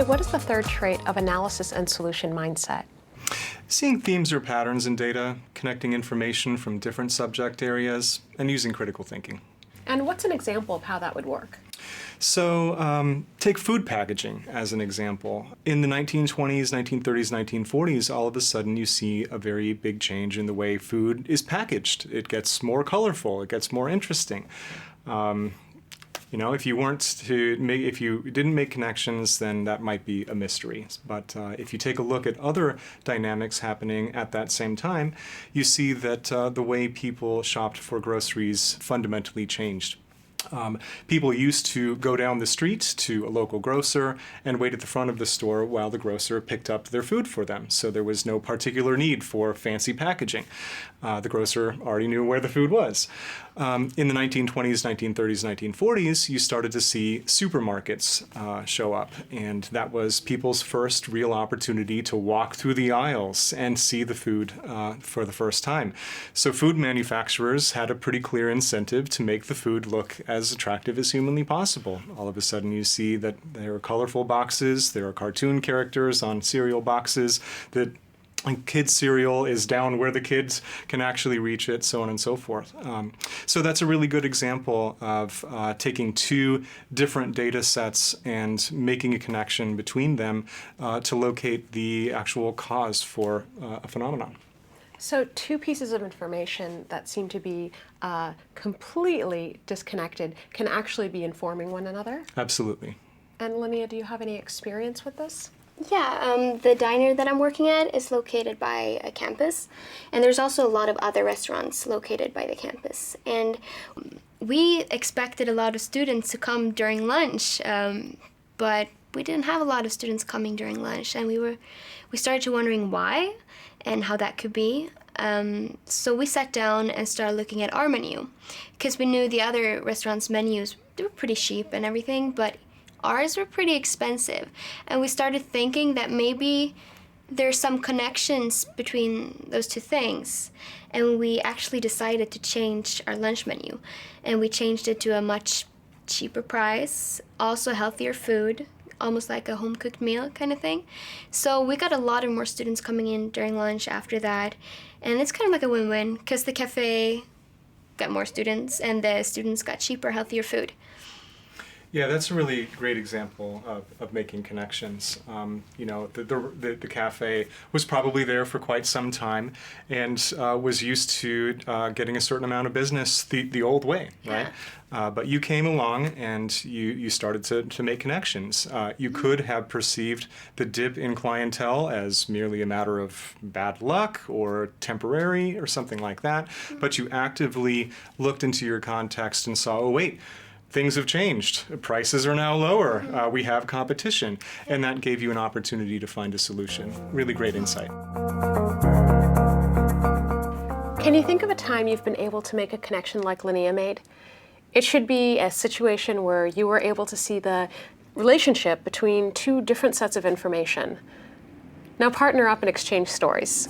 AJ, what is the third trait of analysis and solution mindset? Seeing themes or patterns in data, connecting information from different subject areas, and using critical thinking. And what's an example of how that would work? So take food packaging as an example. In the 1920s, 1930s, 1940s, all of a sudden you see a very big change in the way food is packaged. It gets more colorful, it gets more interesting. You know, if you didn't make connections, then that might be a mystery. But if you take a look at other dynamics happening at that same time, you see that the way people shopped for groceries fundamentally changed. People used to go down the street to a local grocer and wait at the front of the store while the grocer picked up their food for them. So there was no particular need for fancy packaging. The grocer already knew where the food was. In the 1920s, 1930s, 1940s, you started to see supermarkets show up. And that was people's first real opportunity to walk through the aisles and see the food for the first time. So food manufacturers had a pretty clear incentive to make the food look as attractive as humanly possible. All of a sudden you see that there are colorful boxes, there are cartoon characters on cereal boxes, that kids' cereal is down where the kids can actually reach it, so on and so forth. So that's a really good example of taking two different data sets and making a connection between them to locate the actual cause for a phenomenon. So two pieces of information that seem to be completely disconnected can actually be informing one another? Absolutely. And Linnea, do you have any experience with this? Yeah, the diner that I'm working at is located by a campus, and there's also a lot of other restaurants located by the campus. And we expected a lot of students to come during lunch, but we didn't have a lot of students coming during lunch, and we started to wondering why and how that could be. So we sat down and started looking at our menu, because we knew the other restaurants' menus, they were pretty cheap and everything, but ours were pretty expensive. And we started thinking that maybe there's some connections between those two things. And we actually decided to change our lunch menu. And we changed it to a much cheaper price, also healthier food, almost like a home-cooked meal kind of thing. So we got a lot of more students coming in during lunch after that. And it's kind of like a win-win, because the cafe got more students and the students got cheaper, healthier food. Yeah, that's a really great example of making connections. You know, the cafe was probably there for quite some time and was used to getting a certain amount of business the old way, right? Yeah. But you came along and you started to make connections. You could have perceived the dip in clientele as merely a matter of bad luck or temporary or something like that, but you actively looked into your context and saw, oh wait, things have changed. Prices are now lower. We have competition. And that gave you an opportunity to find a solution. Really great insight. Can you think of a time you've been able to make a connection like Linnea made? It should be a situation where you were able to see the relationship between two different sets of information. Now partner up and exchange stories.